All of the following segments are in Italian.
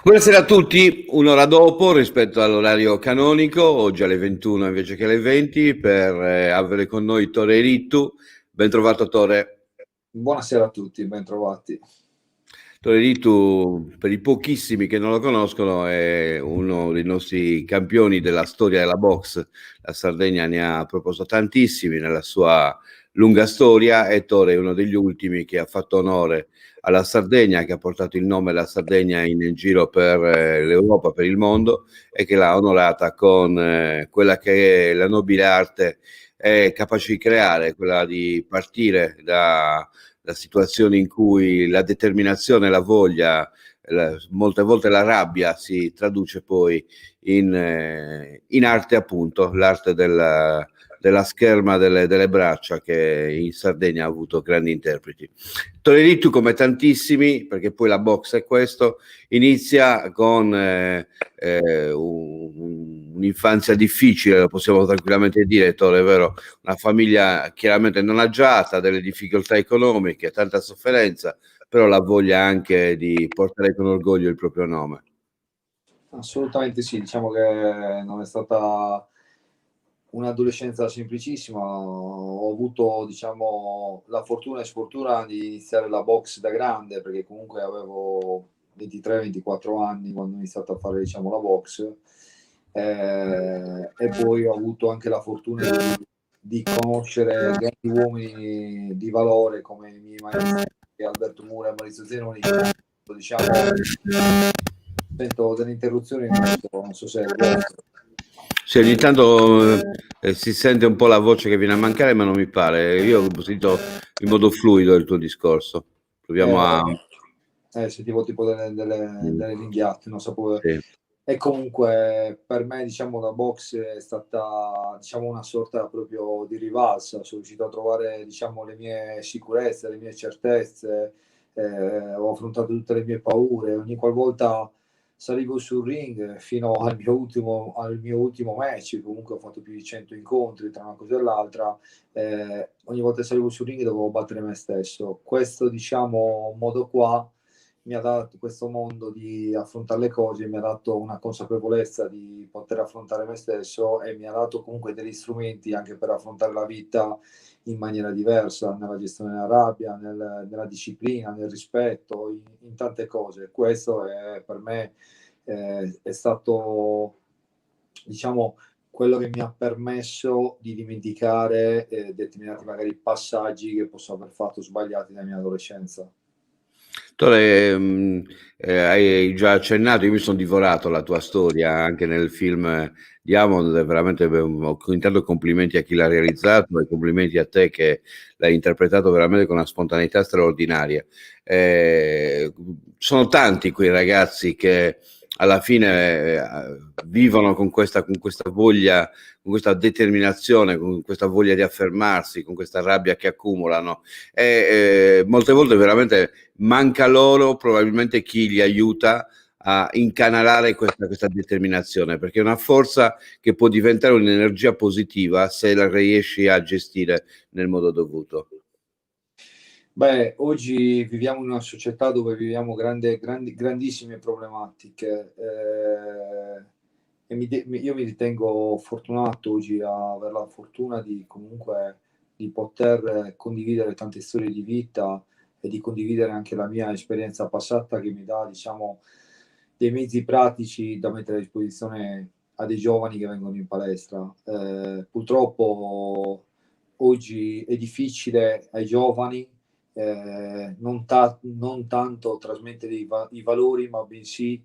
Buonasera a tutti, un'ora dopo rispetto all'orario canonico, oggi alle 21 invece che alle 20, per avere con noi Tore Rittu. Ben trovato Tore. Buonasera a tutti, ben trovati. Tore Rittu, per i pochissimi che non lo conoscono, è uno dei nostri campioni della storia della box. La Sardegna ne ha proposto tantissimi nella sua lunga storia e Tore è uno degli ultimi che ha fatto onore alla Sardegna, che ha portato il nome della Sardegna in giro per l'Europa, per il mondo e che l'ha onorata con quella che è la nobile arte è capace di creare, quella di partire da situazioni in cui la determinazione, la voglia, molte volte la rabbia si traduce poi in arte, appunto, l'arte della scherma delle braccia, che in Sardegna ha avuto grandi interpreti. Tolerittu, come tantissimi, perché poi la box è questo, inizia con un'infanzia difficile, lo possiamo tranquillamente dire, Tore, è vero? Una famiglia chiaramente non agiata, delle difficoltà economiche, tanta sofferenza, però la voglia anche di portare con orgoglio il proprio nome. Assolutamente sì, diciamo che non è stata un'adolescenza semplicissima. Ho avuto, diciamo, la fortuna e sfortuna di iniziare la box da grande, perché comunque avevo 23-24 anni quando ho iniziato a fare, diciamo, la box. E poi ho avuto anche la fortuna di conoscere grandi uomini di valore come i miei maestri Alberto Mura e Maurizio Zenoni. Diciamo, sento delle interruzioni in mezzo, non so se è il vostro. Sì, ogni tanto si sente un po' la voce che viene a mancare, ma non mi pare. Io ho sentito in modo fluido il tuo discorso. Proviamo a... Sentivo tipo delle ringhiate, non sapevo. Sì. E comunque per me, diciamo, la box è stata, diciamo, una sorta proprio di rivalsa. Sono riuscito a trovare, diciamo, le mie sicurezze, le mie certezze, ho affrontato tutte le mie paure. Ogni qualvolta salivo sul ring fino al mio ultimo match, comunque ho fatto più di 100 incontri tra una cosa e l'altra. Ogni volta che salivo sul ring dovevo battere me stesso. Questo, diciamo, modo qua mi ha dato, questo mondo di affrontare le cose, mi ha dato una consapevolezza di poter affrontare me stesso e mi ha dato comunque degli strumenti anche per affrontare la vita in maniera diversa, nella gestione della rabbia, nella disciplina, nel rispetto, in tante cose. Questo è per me è stato, diciamo, quello che mi ha permesso di dimenticare determinati magari passaggi che posso aver fatto sbagliati nella mia adolescenza. Tore, hai già accennato, io mi sono divorato la tua storia anche nel film di Amon, veramente intanto complimenti a chi l'ha realizzato e complimenti a te che l'hai interpretato veramente con una spontaneità straordinaria. Sono tanti quei ragazzi che alla fine vivono con questa voglia, con questa determinazione, con questa voglia di affermarsi, con questa rabbia che accumulano e molte volte veramente manca loro probabilmente chi li aiuta a incanalare questa determinazione, perché è una forza che può diventare un'energia positiva se la riesci a gestire nel modo dovuto. Beh, oggi viviamo in una società dove viviamo grandissime problematiche e io mi ritengo fortunato oggi a avere la fortuna di comunque di poter condividere tante storie di vita e di condividere anche la mia esperienza passata che mi dà, diciamo, dei mezzi pratici da mettere a disposizione a dei giovani che vengono in palestra. Purtroppo oggi è difficile ai giovani non tanto trasmettere i valori, ma bensì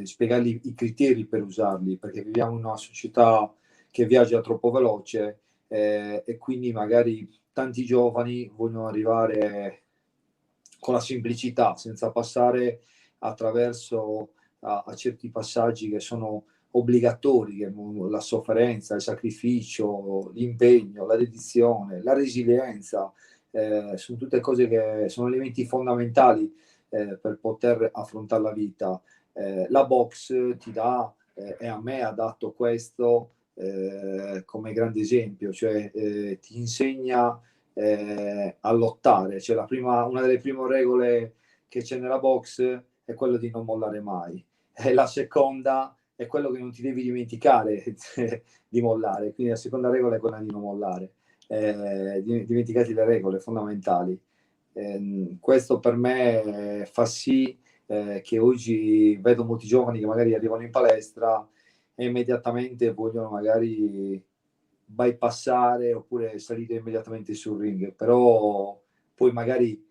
spiegargli i criteri per usarli, perché viviamo in una società che viaggia troppo veloce e quindi magari tanti giovani vogliono arrivare con la semplicità, senza passare attraverso a certi passaggi che sono obbligatori, che la sofferenza, il sacrificio, l'impegno, la dedizione, la resilienza, sono tutte cose che sono elementi fondamentali per poter affrontare la vita. La box ti dà e a me ha dato questo come grande esempio, cioè ti insegna a lottare. Cioè una delle prime regole che c'è nella box è quello di non mollare mai. E la seconda è quello che non ti devi dimenticare di mollare. Quindi la seconda regola è quella di non mollare. Dimenticati le regole fondamentali. Questo per me fa sì che oggi vedo molti giovani che magari arrivano in palestra e immediatamente vogliono magari bypassare oppure salire immediatamente sul ring, però poi magari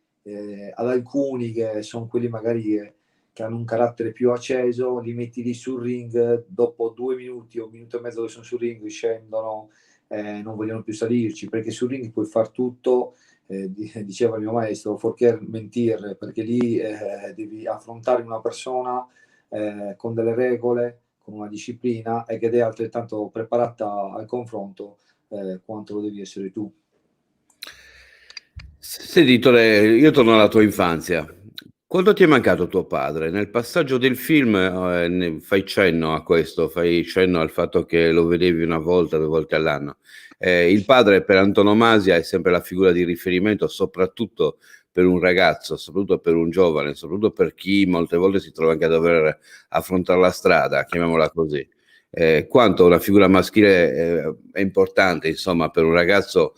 ad alcuni che sono quelli magari che hanno un carattere più acceso, li metti lì sul ring, dopo 2 minuti o un minuto e mezzo che sono sul ring scendono, non vogliono più salirci, perché sul ring puoi far tutto, diceva il mio maestro, fuorché mentir, perché lì devi affrontare una persona con delle regole, con una disciplina e che è altrettanto preparata al confronto quanto lo devi essere tu. Senti, Tore, io torno alla tua infanzia. Quando ti è mancato tuo padre? Nel passaggio del film fai cenno a questo, fai cenno al fatto che lo vedevi una volta, 2 volte all'anno. Il padre per antonomasia è sempre la figura di riferimento, soprattutto per un ragazzo, soprattutto per un giovane, soprattutto per chi molte volte si trova anche a dover affrontare la strada, chiamiamola così. Quanto una figura maschile è importante, insomma, per un ragazzo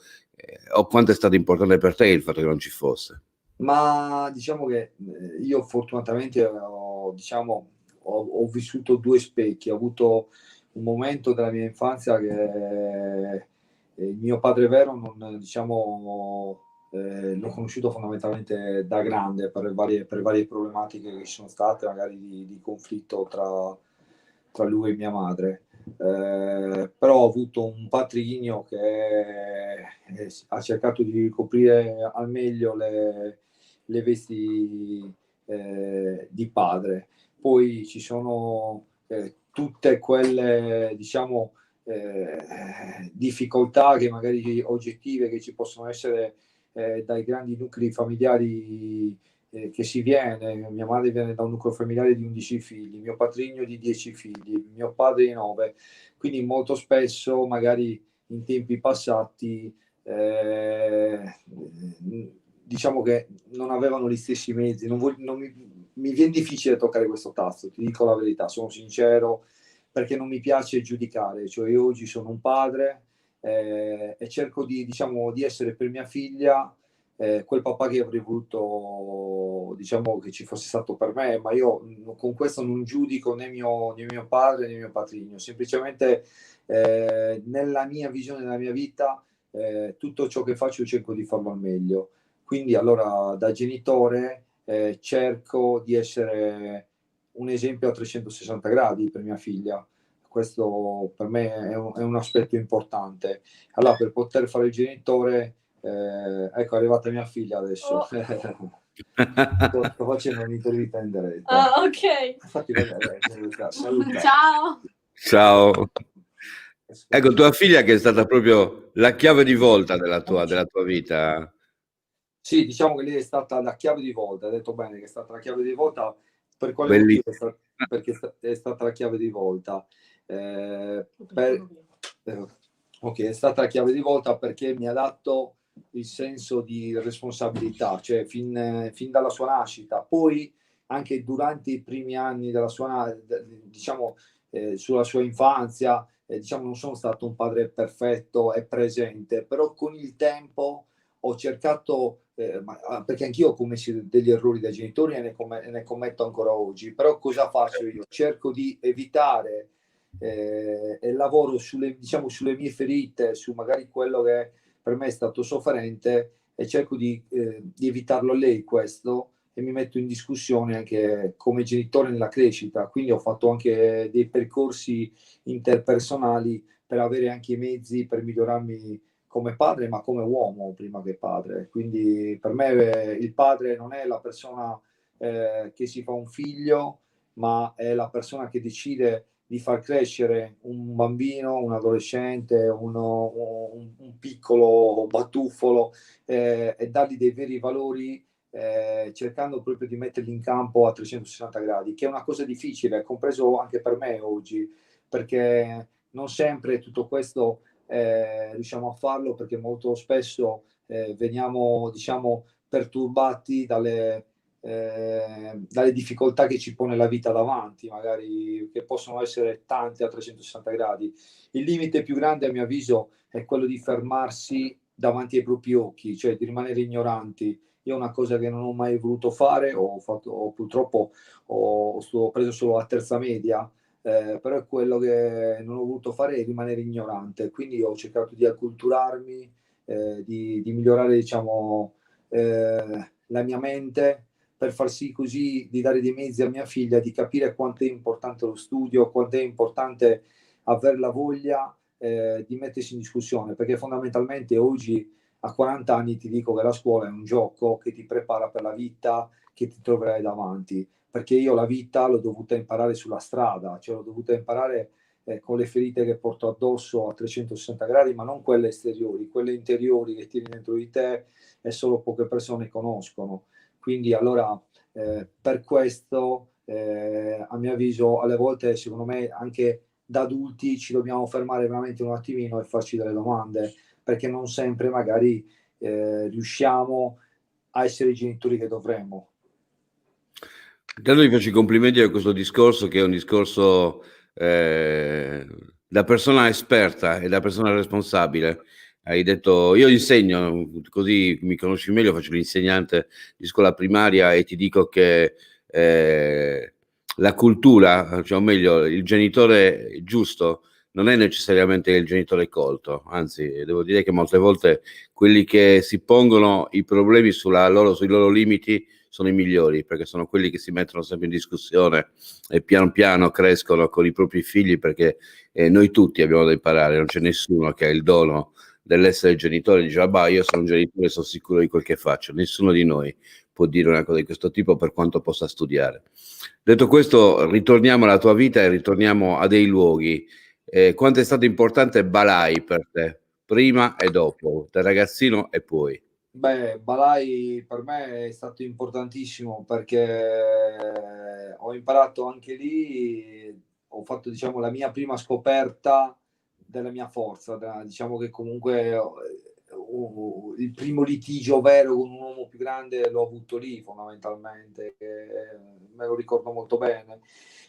o quanto è stato importante per te il fatto che non ci fosse? Ma diciamo che io fortunatamente ho vissuto due specchi, ho avuto un momento della mia infanzia che il mio padre vero non, diciamo, l'ho conosciuto fondamentalmente da grande per varie problematiche che ci sono state, magari di conflitto tra lui e mia madre. Però ho avuto un patrigno che ha cercato di ricoprire al meglio le vesti di padre. Poi ci sono tutte quelle, diciamo, difficoltà che magari oggettive che ci possono essere dai grandi nuclei familiari che si viene. Mia madre viene da un nucleo familiare di 11 figli, mio patrigno di 10 figli, mio padre di 9. Quindi molto spesso, magari in tempi passati, diciamo che non avevano gli stessi mezzi. Non mi viene difficile toccare questo tasto, ti dico la verità, sono sincero, perché non mi piace giudicare. Cioè io oggi sono un padre e cerco diciamo, di essere per mia figlia quel papà che avrei voluto, diciamo, che ci fosse stato per me, ma io con questo non giudico né mio padre né mio patrigno, semplicemente nella mia visione della mia vita tutto ciò che faccio cerco di farlo al meglio. Quindi allora da genitore cerco di essere un esempio a 360 gradi per mia figlia. Questo per me è un aspetto importante. Allora, per poter fare il genitore, ecco, è arrivata mia figlia adesso. Oh. Sto facendo un'intervista in diretta. Ah, ok. Fatti vedere. Saluta. Ciao. Ciao. Ecco, tua figlia che è stata proprio la chiave di volta della tua vita. Sì, diciamo che lei è stata la chiave di volta, hai detto bene che è stata la chiave di volta, per quale Bellissimo. motivo? Perché è stata la chiave di volta. Ok, è stata la chiave di volta perché mi ha dato il senso di responsabilità, cioè fin dalla sua nascita, poi anche durante i primi anni della sua, diciamo, sulla sua infanzia, diciamo, non sono stato un padre perfetto e presente, però con il tempo ho cercato, perché anch'io ho commesso degli errori da genitore e ne commetto ancora oggi, però cosa faccio io? Cerco di evitare e lavoro diciamo, sulle mie ferite, su magari quello che per me è stato sofferente e cerco di evitarlo a lei questo e mi metto in discussione anche come genitore nella crescita, quindi ho fatto anche dei percorsi interpersonali per avere anche i mezzi per migliorarmi come padre, ma come uomo prima che padre. Quindi per me il padre non è la persona che si fa un figlio, ma è la persona che decide di far crescere un bambino, un adolescente, un piccolo batuffolo e dargli dei veri valori cercando proprio di metterli in campo a 360 gradi, che è una cosa difficile, compreso anche per me oggi, perché non sempre tutto questo riusciamo a farlo, perché molto spesso veniamo, diciamo, perturbati dalle difficoltà che ci pone la vita davanti, magari che possono essere tante a 360 gradi. Il limite più grande, a mio avviso, è quello di fermarsi davanti ai propri occhi, cioè di rimanere ignoranti. Io è una cosa che non ho mai voluto fare, purtroppo ho preso solo la terza media, però è quello che non ho voluto fare, è rimanere ignorante. Quindi ho cercato di acculturarmi, di migliorare, diciamo, la mia mente, per far sì così di dare dei mezzi a mia figlia di capire quanto è importante lo studio, quanto è importante avere la voglia di mettersi in discussione, perché fondamentalmente oggi a 40 anni ti dico che la scuola è un gioco che ti prepara per la vita che ti troverai davanti, perché io la vita l'ho dovuta imparare sulla strada, cioè l'ho dovuta imparare con le ferite che porto addosso a 360 gradi, ma non quelle esteriori, quelle interiori che tieni dentro di te e solo poche persone conoscono. Quindi allora per questo, a mio avviso, alle volte, secondo me, anche da adulti ci dobbiamo fermare veramente un attimino e farci delle domande, perché non sempre magari riusciamo a essere i genitori che dovremmo. Intanto vi faccio i complimenti a questo discorso, che è un discorso da persona esperta e da persona responsabile. Hai detto, io insegno, così mi conosci meglio, faccio l'insegnante di scuola primaria e ti dico che la cultura, cioè, o meglio, il genitore giusto non è necessariamente il genitore colto, anzi, devo dire che molte volte quelli che si pongono i problemi sui loro limiti sono i migliori, perché sono quelli che si mettono sempre in discussione e piano piano crescono con i propri figli, perché noi tutti abbiamo da imparare, non c'è nessuno che ha il dono dell'essere genitore e dice, ah, bah, io sono un genitore, sono sicuro di quel che faccio. Nessuno di noi può dire una cosa di questo tipo, per quanto possa studiare. Detto questo, ritorniamo alla tua vita e ritorniamo a dei luoghi. Quanto è stato importante Balai per te, prima e dopo, da ragazzino e poi? Beh, Balai per me è stato importantissimo, perché ho imparato anche lì, ho fatto, diciamo, la mia prima scoperta della mia forza. Diciamo che comunque il primo litigio vero con un uomo più grande l'ho avuto lì, fondamentalmente, me lo ricordo molto bene.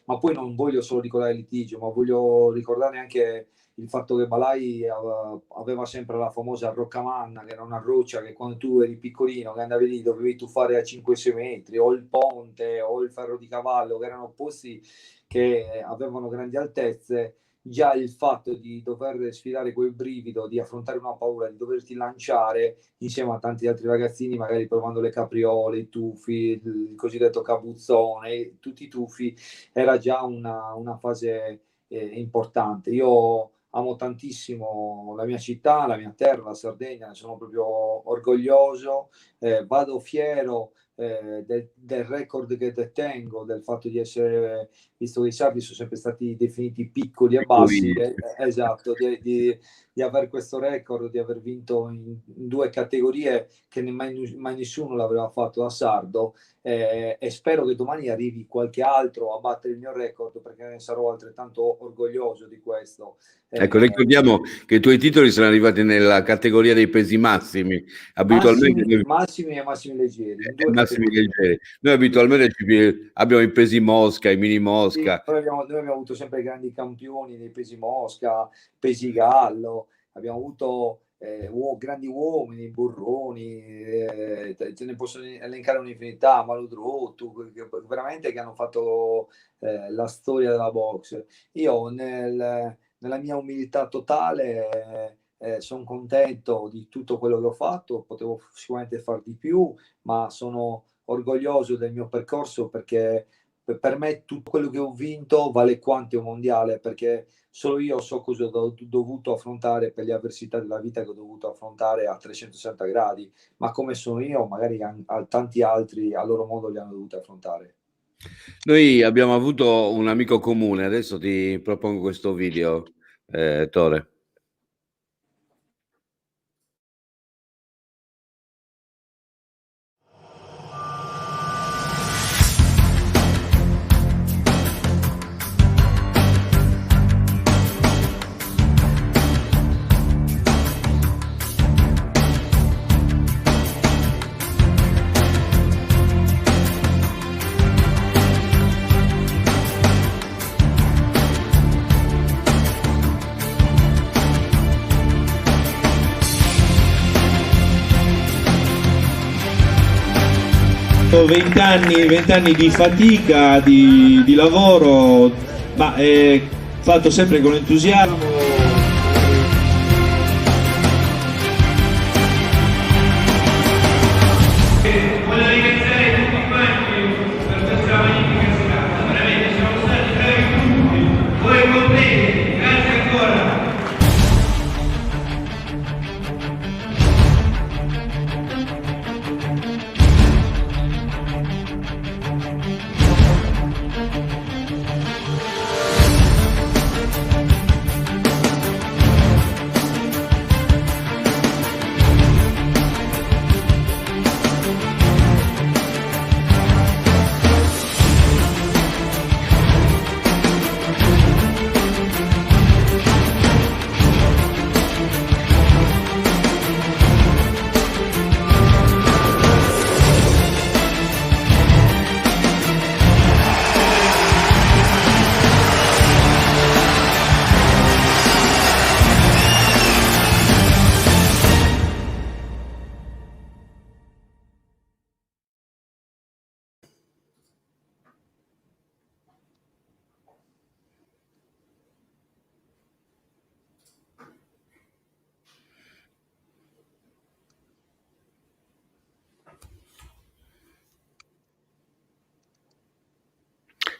Ma poi non voglio solo ricordare il litigio, ma voglio ricordare anche il fatto che Balai aveva sempre la famosa roccamanna, che era una roccia che quando tu eri piccolino, che andavi lì, dovevi tuffare a 5-6 metri, o il ponte o il ferro di cavallo, che erano posti che avevano grandi altezze. Già il fatto di dover sfidare quel brivido, di affrontare una paura, di doverti lanciare insieme a tanti altri ragazzini, magari provando le capriole, i tuffi, il cosiddetto cabuzzone, tutti i tuffi, era già una fase importante. Io amo tantissimo la mia città, la mia terra, la Sardegna, ne sono proprio orgoglioso, vado fiero del record che detengo, del fatto di essere, visto che i sardi sono sempre stati definiti piccoli e bassi, esatto, di aver questo record, di aver vinto in due categorie che mai nessuno l'aveva fatto da sardo, e spero che domani arrivi qualche altro a battere il mio record, perché ne sarò altrettanto orgoglioso di questo. Ecco, ricordiamo che i tuoi titoli sono arrivati nella categoria dei pesi massimi, abitualmente massimi e massimi leggeri, massimi leggeri. Noi abitualmente abbiamo i pesi mosca, i mini mosca. Sì, noi abbiamo avuto sempre grandi campioni dei pesi mosca, pesi gallo, abbiamo avuto grandi uomini, burroni, ce ne posso elencare un'infinità, Maludrottu, veramente che hanno fatto la storia della box. Io nella mia umiltà totale sono contento di tutto quello che ho fatto, potevo sicuramente far di più, ma sono orgoglioso del mio percorso, perché per me tutto quello che ho vinto vale quanto un mondiale, perché solo io so cosa ho dovuto affrontare per le avversità della vita che ho dovuto affrontare a 360 gradi, ma come sono io, magari tanti altri a loro modo li hanno dovuti affrontare. Noi abbiamo avuto un amico comune, adesso ti propongo questo video, Tore. 20 anni di fatica, di lavoro, ma fatto sempre con entusiasmo.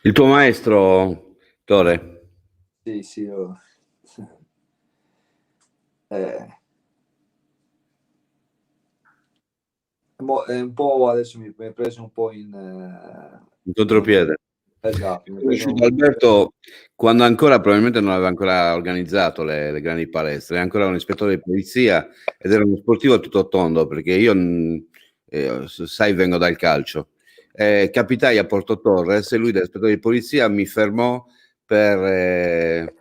Il tuo maestro, Tore? Sì, è un po' adesso mi hai preso un po' In contropiede. Esatto, Ho conosciuto Alberto quando ancora probabilmente non aveva ancora organizzato le grandi palestre, era ancora un ispettore di polizia ed era uno sportivo a tutto tondo, perché io, sai, vengo dal calcio. Capitai a Porto Torres e lui da ispettore di polizia mi fermò per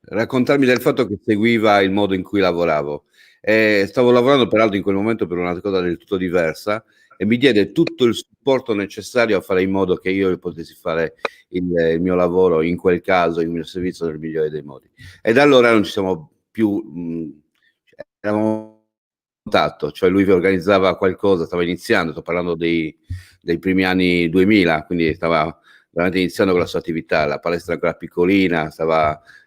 raccontarmi del fatto che seguiva il modo in cui lavoravo. Stavo lavorando peraltro in quel momento per una cosa del tutto diversa e mi diede tutto il supporto necessario a fare in modo che io potessi fare il mio lavoro in quel caso, il mio servizio nel migliore dei modi. E da allora non ci siamo più, eravamo in contatto, cioè lui organizzava qualcosa, stava iniziando, sto parlando dei primi anni 2000, quindi stava veramente iniziando con la sua attività, la palestra ancora piccolina,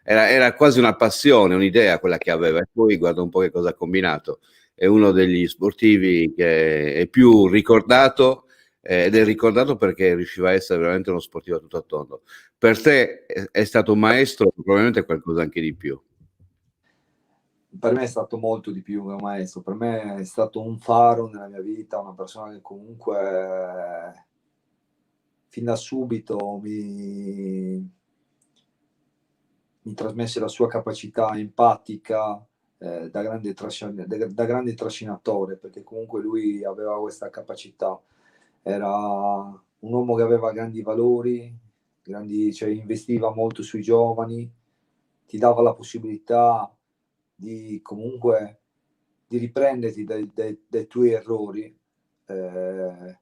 era quasi una passione, un'idea quella che aveva, e poi guarda un po' che cosa ha combinato. È uno degli sportivi che è più ricordato, ed è ricordato perché riusciva a essere veramente uno sportivo a tutto a tondo. Per te è stato un maestro, probabilmente qualcosa anche di più. Per me è stato molto di più che un maestro, per me è stato un faro nella mia vita, una persona che comunque fin da subito mi trasmesse la sua capacità empatica, da grande trascinatore, perché comunque lui aveva questa capacità. Era un uomo che aveva grandi valori, cioè investiva molto sui giovani, ti dava la possibilità di comunque di riprenderti dai tuoi errori, e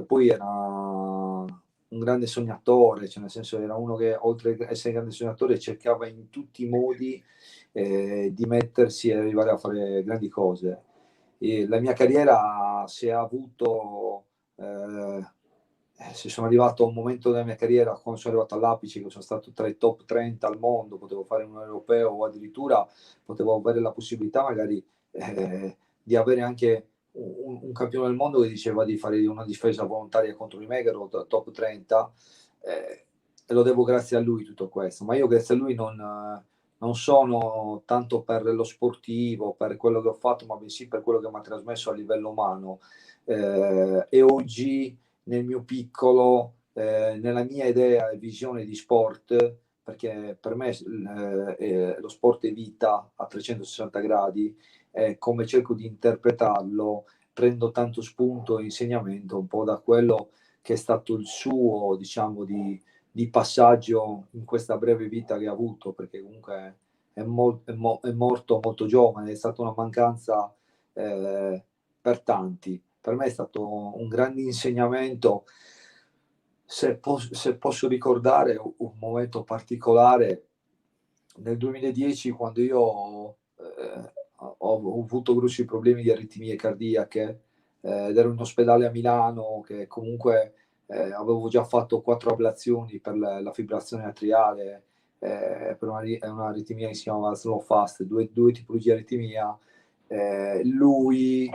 poi era un grande sognatore, cioè nel senso era uno che oltre ad essere un grande sognatore cercava in tutti i modi di mettersi e arrivare a fare grandi cose. E la mia carriera, se ha avuto se sono arrivato a un momento della mia carriera, quando sono arrivato all'apice, che sono stato tra i top 30 al mondo, potevo fare un europeo o addirittura potevo avere la possibilità magari di avere anche un campione del mondo che diceva di fare una difesa volontaria contro di me, che ero top 30, e lo devo grazie a lui tutto questo. Ma io grazie a lui non sono tanto per lo sportivo, per quello che ho fatto, ma bensì per quello che mi ha trasmesso a livello umano. E oggi nel mio piccolo, nella mia idea e visione di sport, perché per me lo sport è vita a 360 gradi, come cerco di interpretarlo, prendo tanto spunto e insegnamento un po' da quello che è stato il suo, diciamo, di passaggio in questa breve vita che ha avuto, perché comunque è morto molto giovane, è stata una mancanza per tanti. Per me è stato un grande insegnamento. Se posso ricordare un momento particolare, nel 2010, quando io ho avuto grossi problemi di aritmie cardiache, ed ero in ospedale a Milano, che comunque avevo già fatto 4 ablazioni per la fibrillazione atriale, per un'aritmia che si chiamava slow fast, due tipologie di aritmia. Lui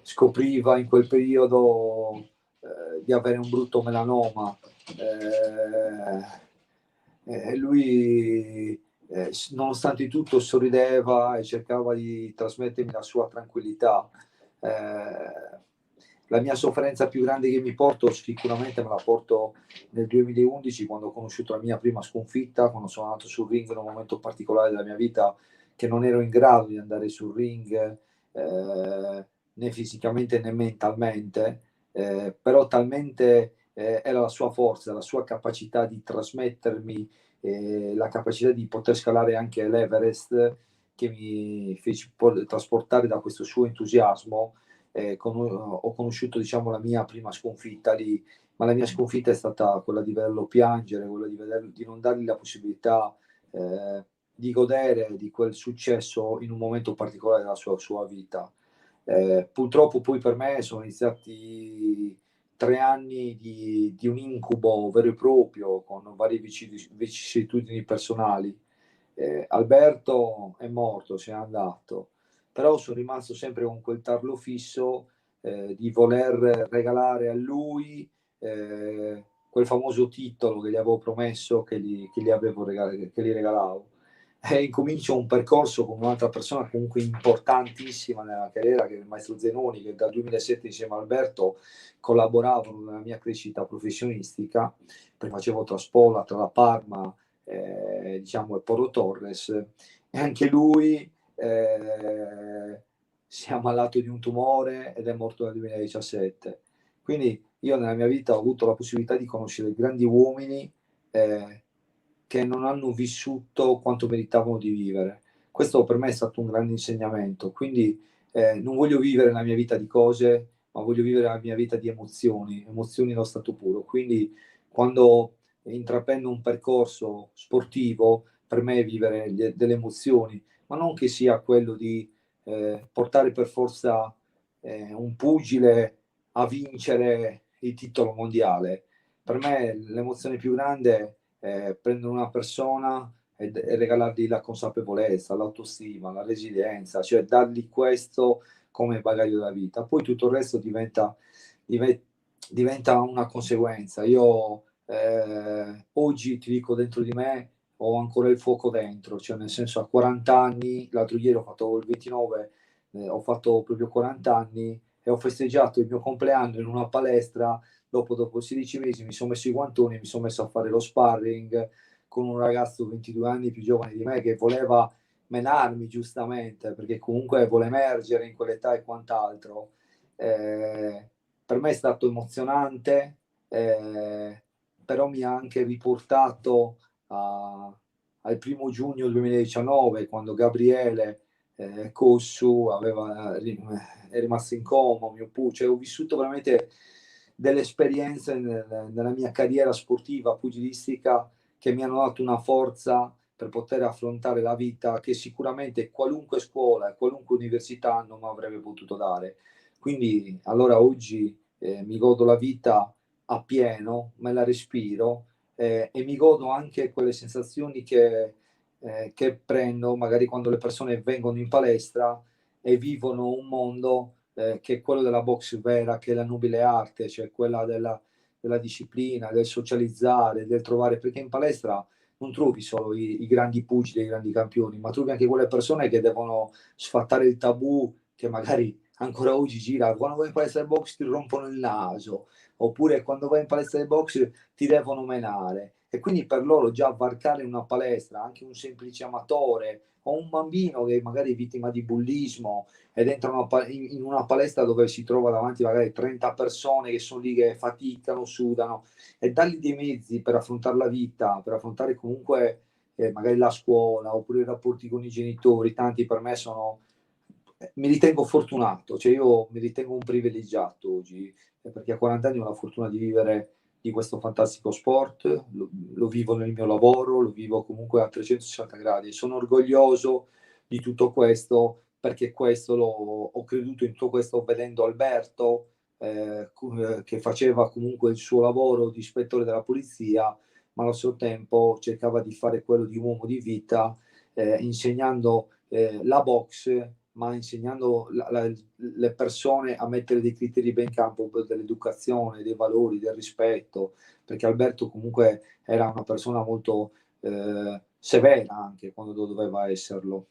scopriva in quel periodo di avere un brutto melanoma. Lui, nonostante tutto, sorrideva e cercava di trasmettermi la sua tranquillità. La mia sofferenza più grande che mi porto, sicuramente me la porto nel 2011, quando ho conosciuto la mia prima sconfitta, quando sono andato sul ring in un momento particolare della mia vita, che non ero in grado di andare sul ring, né fisicamente né mentalmente, però talmente era la sua forza, la sua capacità di trasmettermi, la capacità di poter scalare anche l'Everest, che mi fece trasportare da questo suo entusiasmo. Ho conosciuto, diciamo, la mia prima sconfitta lì, ma la mia sconfitta è stata quella di vederlo piangere, quella di non dargli la possibilità di godere di quel successo in un momento particolare della sua vita. Purtroppo poi per me sono iniziati 3 anni di un incubo vero e proprio, con varie vicissitudini personali. Alberto è morto, se n'è andato, però sono rimasto sempre con quel tarlo fisso di voler regalare a lui quel famoso titolo che gli avevo promesso, che gli regalavo. E incomincio un percorso con un'altra persona comunque importantissima nella carriera, che è il maestro Zenoni, che dal 2007 insieme a Alberto collaboravano nella mia crescita professionistica. Prima facevo Traspola tra la Parma, diciamo, e Porro Torres, e anche lui si è ammalato di un tumore ed è morto nel 2017. Quindi io nella mia vita ho avuto la possibilità di conoscere grandi uomini che non hanno vissuto quanto meritavano di vivere. Questo per me è stato un grande insegnamento. Quindi non voglio vivere la mia vita di cose, ma voglio vivere la mia vita di emozioni allo stato puro. Quindi quando intraprendo un percorso sportivo, per me è vivere delle emozioni, ma non che sia quello di portare per forza un pugile a vincere il titolo mondiale. Per me l'emozione più grande è prendere una persona e regalargli la consapevolezza, l'autostima, la resilienza, cioè dargli questo come bagaglio della vita. Poi tutto il resto diventa una conseguenza. Io oggi ti dico, dentro di me ho ancora il fuoco dentro, cioè nel senso, a 40 anni, l'altro ieri ho fatto il 29, ho fatto proprio 40 anni e ho festeggiato il mio compleanno in una palestra. Dopo 16 mesi mi sono messo i guantoni, mi sono messo a fare lo sparring con un ragazzo 22 anni più giovane di me, che voleva menarmi, giustamente, perché comunque vuole emergere in quell'età e quant'altro. Per me è stato emozionante, però mi ha anche riportato al 1° giugno 2019, quando Gabriele Cossu è rimasto in coma, cioè, ho vissuto veramente delle esperienze nella mia carriera sportiva, pugilistica, che mi hanno dato una forza per poter affrontare la vita che sicuramente qualunque scuola e qualunque università non mi avrebbe potuto dare. Quindi allora oggi mi godo la vita a pieno, me la respiro, e mi godo anche quelle sensazioni che prendo magari quando le persone vengono in palestra e vivono un mondo che è quello della box vera, che è la nobile arte, cioè quella della disciplina, del socializzare, del trovare, perché in palestra non trovi solo i grandi pugili, i grandi campioni, ma trovi anche quelle persone che devono sfattare il tabù, che magari ancora oggi gira. Quando vai in palestra di box ti rompono il naso, oppure quando vai in palestra di box ti devono menare. E quindi per loro già varcare una palestra, anche un semplice amatore o un bambino che magari è vittima di bullismo ed entra in una palestra dove si trova davanti magari 30 persone che sono lì, che faticano, sudano, e dargli dei mezzi per affrontare la vita, per affrontare comunque magari la scuola, oppure i rapporti con i genitori. Tanti per me mi ritengo fortunato, cioè io mi ritengo un privilegiato oggi, perché a 40 anni ho la fortuna di vivere di questo fantastico sport, lo vivo nel mio lavoro, lo vivo comunque a 360 gradi, sono orgoglioso di tutto questo, perché questo ho creduto in tutto questo vedendo Alberto che faceva comunque il suo lavoro di ispettore della polizia, ma allo stesso tempo cercava di fare quello di uomo di vita, insegnando la box, ma insegnando le persone a mettere dei criteri ben in campo dell'educazione, dei valori, del rispetto, perché Alberto comunque era una persona molto severa anche quando doveva esserlo.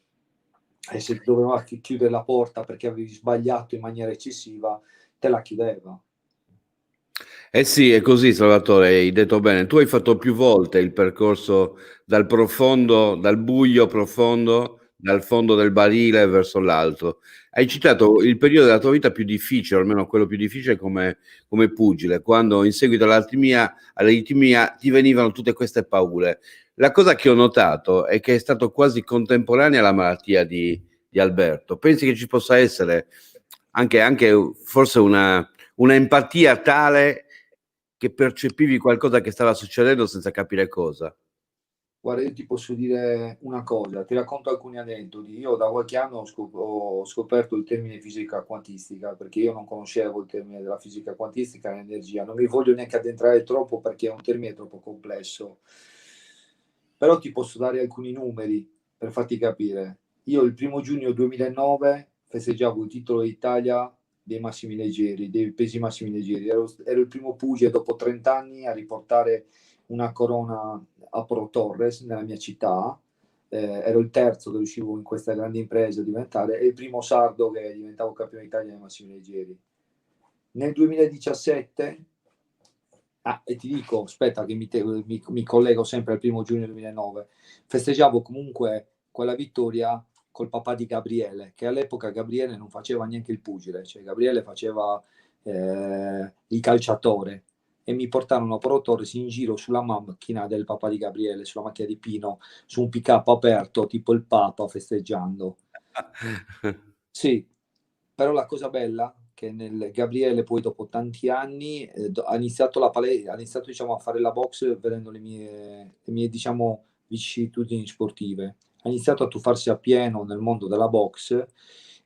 E se doveva chiudere la porta perché avevi sbagliato in maniera eccessiva, te la chiudeva. Eh sì, è così Salvatore, hai detto bene. Tu hai fatto più volte il percorso dal profondo, dal buio profondo, dal fondo del barile verso l'alto. Hai citato il periodo della tua vita più difficile, o almeno quello più difficile come pugile, quando in seguito all'aritmia ti venivano tutte queste paure. La cosa che ho notato è che è stato quasi contemporanea alla malattia di Alberto. Pensi che ci possa essere anche forse una empatia tale che percepivi qualcosa che stava succedendo senza capire cosa? Guarda, io ti posso dire una cosa, ti racconto alcuni aneddoti. Io da qualche anno ho scoperto il termine fisica quantistica, perché io non conoscevo il termine della fisica quantistica e l'energia. Non mi voglio neanche addentrare troppo perché è un termine troppo complesso. Però ti posso dare alcuni numeri per farti capire. Io il 1° giugno 2009 festeggiavo il titolo d'Italia dei massimi leggeri, dei pesi massimi leggeri. Ero il primo pugile dopo 30 anni a riportare una corona a Pro Torres nella mia città. Ero il terzo che riuscivo in questa grande impresa a diventare e il primo sardo che diventavo campione d'Italia nei massimi leggeri. Nel 2017, e ti dico, aspetta che mi collego sempre al 1° giugno 2009, festeggiavo comunque quella vittoria col papà di Gabriele, che all'epoca Gabriele non faceva neanche il pugile, cioè Gabriele faceva il calciatore, e mi portarono a Pro Torres in giro sulla macchina del papà di Gabriele, sulla macchina di Pino, su un pick-up aperto, tipo il Papa festeggiando. Sì, però la cosa bella che nel Gabriele poi dopo tanti anni ha iniziato ha iniziato diciamo a fare la box vedendo le mie diciamo vicissitudini sportive. Ha iniziato a tuffarsi a pieno nel mondo della box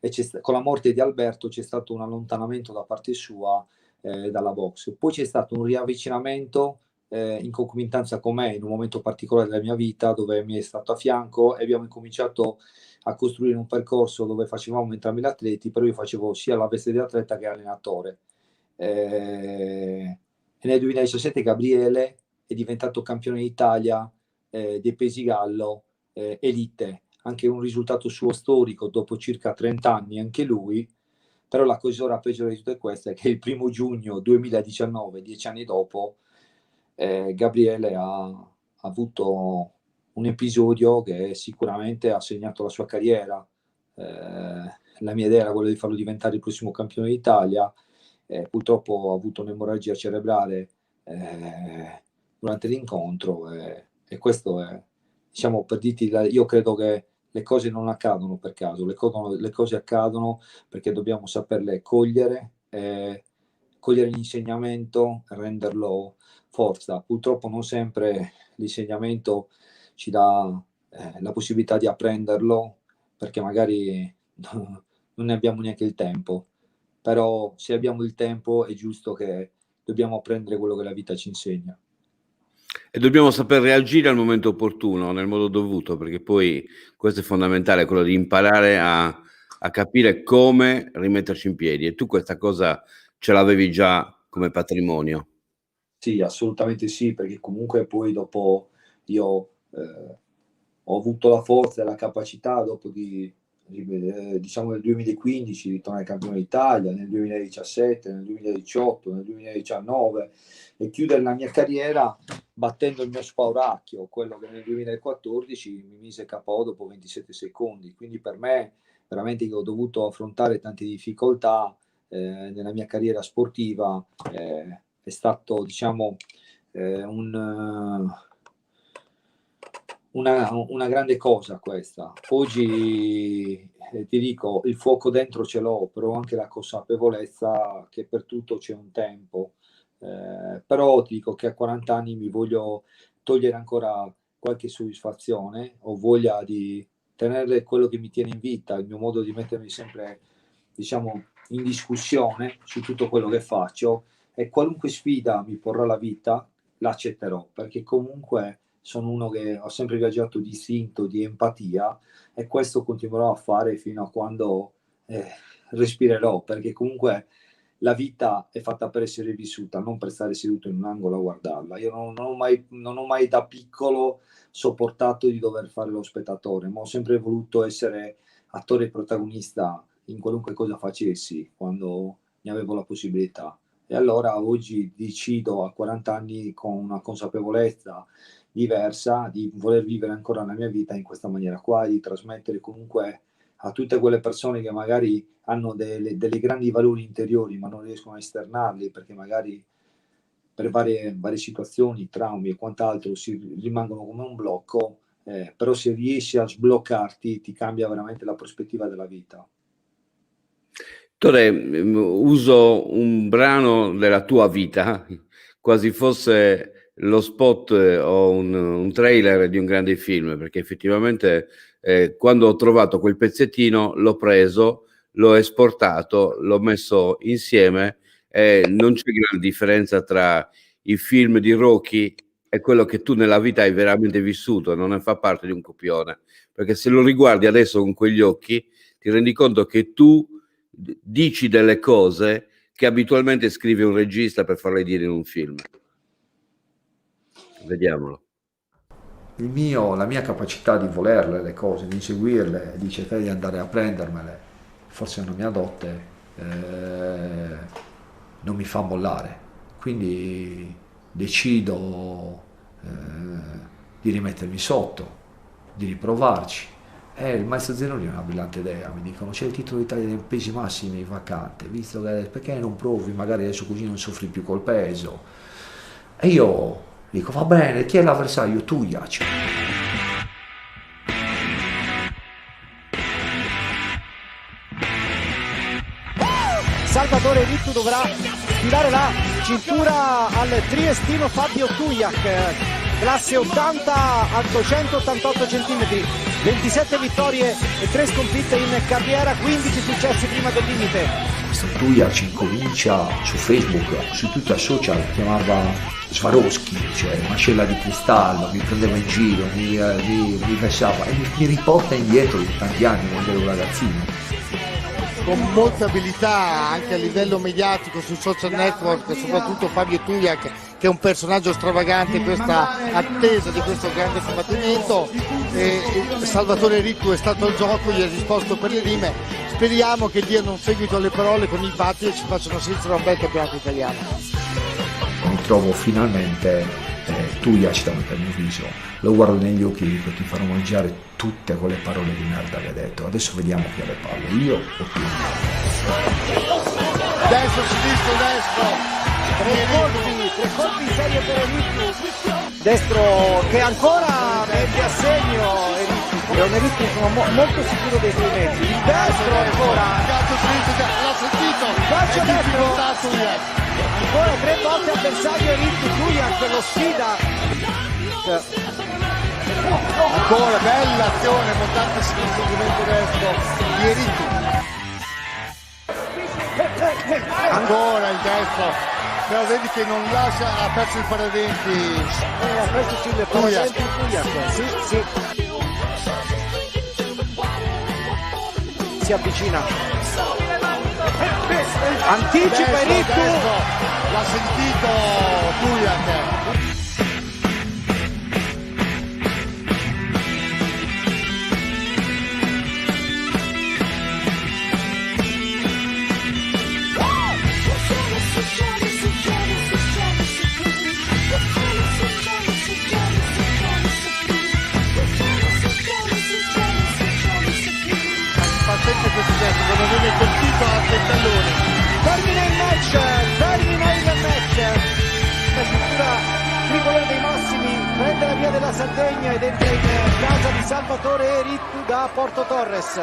e con la morte di Alberto c'è stato un allontanamento da parte sua dalla box. Poi c'è stato un riavvicinamento in concomitanza con me in un momento particolare della mia vita dove mi è stato a fianco e abbiamo incominciato a costruire un percorso dove facevamo entrambi gli atleti, però io facevo sia la veste di atleta che allenatore. E nel 2017 Gabriele è diventato campione d'Italia dei pesi gallo elite, anche un risultato suo storico dopo circa 30 anni, anche lui. Però la cosa ora peggiore di tutte queste è che il 1° giugno 2019, 10 anni dopo, Gabriele ha avuto un episodio che sicuramente ha segnato la sua carriera. La mia idea era quella di farlo diventare il prossimo campione d'Italia. Purtroppo ha avuto un'emorragia cerebrale durante l'incontro e questo è, diciamo, per dirti, io credo che le cose non accadono per caso, le cose accadono perché dobbiamo saperle cogliere, cogliere l'insegnamento e renderlo forza. Purtroppo non sempre l'insegnamento ci dà la possibilità di apprenderlo perché magari non ne abbiamo neanche il tempo, però se abbiamo il tempo è giusto che dobbiamo apprendere quello che la vita ci insegna. E dobbiamo saper reagire al momento opportuno, nel modo dovuto, perché poi questo è fondamentale, quello di imparare a capire come rimetterci in piedi. E tu questa cosa ce l'avevi già come patrimonio. Sì, assolutamente sì, perché comunque poi dopo io ho avuto la forza e la capacità dopo diciamo nel 2015 di tornare campione d'Italia, nel 2017, nel 2018, nel 2019 e chiudere la mia carriera battendo il mio spauracchio, quello che nel 2014 mi mise KO dopo 27 secondi. Quindi per me veramente che ho dovuto affrontare tante difficoltà nella mia carriera sportiva è stato diciamo una grande cosa questa. Oggi ti dico, il fuoco dentro ce l'ho, però ho anche la consapevolezza che per tutto c'è un tempo. Però ti dico che a 40 anni mi voglio togliere ancora qualche soddisfazione, ho voglia tenere quello che mi tiene in vita, il mio modo di mettermi sempre, diciamo, in discussione su tutto quello che faccio, e qualunque sfida mi porrà la vita l'accetterò, perché comunque sono uno che ho sempre viaggiato di istinto, di empatia, e questo continuerò a fare fino a quando respirerò, perché comunque la vita è fatta per essere vissuta, non per stare seduto in un angolo a guardarla. Io non ho mai da piccolo sopportato di dover fare lo spettatore, ma ho sempre voluto essere attore e protagonista in qualunque cosa facessi, quando ne avevo la possibilità. E allora oggi decido a 40 anni, con una consapevolezza diversa, di voler vivere ancora la mia vita in questa maniera qua, e di trasmettere comunque a tutte quelle persone che magari hanno delle grandi valori interiori ma non riescono a esternarli, perché magari per varie situazioni, traumi e quant'altro rimangono come un blocco, però se riesci a sbloccarti ti cambia veramente la prospettiva della vita. Tore, uso un brano della tua vita, quasi fosse lo spot o un trailer di un grande film, perché effettivamente quando ho trovato quel pezzettino l'ho preso, l'ho esportato, l'ho messo insieme e non c'è grande differenza tra i film di Rocky e quello che tu nella vita hai veramente vissuto, non ne fa parte di un copione, perché se lo riguardi adesso con quegli occhi ti rendi conto che tu dici delle cose che abitualmente scrive un regista per farle dire in un film. Vediamolo. La mia capacità di volerle le cose, di inseguirle, di cercare di andare a prendermele, forse è una mia dote, non mi fa mollare. Quindi decido di rimettermi sotto, di riprovarci. Il maestro Zenoni è una brillante idea, mi dicono c'è il titolo d'Italia dei pesi massimi vacante, visto che perché non provi, magari adesso così non soffri più col peso. E io dico va bene, chi è l'avversario? Tu, Iaci. Salvatore Rittu dovrà tirare la cintura al triestino Fabio Tujak, classe 80, alto 188 cm, 27 vittorie e 3 sconfitte in carriera, 15 successi prima del limite. Questo Tujak incomincia su Facebook, su tutti i social, chiamava Swarovski, cioè mascella di cristallo, mi prendeva in giro, mi vessava e mi riporta indietro di tanti anni quando ero ragazzino. Con molte abilità anche a livello mediatico sui social network, soprattutto Fabio Tujak, che è un personaggio stravagante in questa attesa di questo grande combattimento. Salvatore Rittu è stato al gioco, gli ha risposto per le rime. Speriamo che diano un seguito alle parole con i fatti e ci facciano sentire un bel campionato italiano. Mi trovo finalmente Tujak davanti al mio viso, lo guardo negli occhi e dico ti farò mangiare tutte quelle parole di merda che hai detto, adesso vediamo chi ha le palle, io o tu. Destro, sinistro, destro, tre colpi in serie per Rittu, destro che ancora mette a segno è un Rittu molto sicuro dei suoi mezzi, il destro ancora, l'ha sentito, calcio destro, ancora 3 volte avversario Rittu, Tujak lo sfida. Ancora bella azione, montantisi nel segmento destro di Rittu. Ancora il destro, però vedi che non lascia, ha perso il paradenti. Ha perso il paradenti Tujak, sì. Si avvicina. Anticipa Rittu. L'ha sentito Tujak. Quando viene colpito al tallone. Termina il match. La struttura tricolore dei massimi prende la via della Sardegna ed entra in casa di Salvatore Rittu da Porto Torres.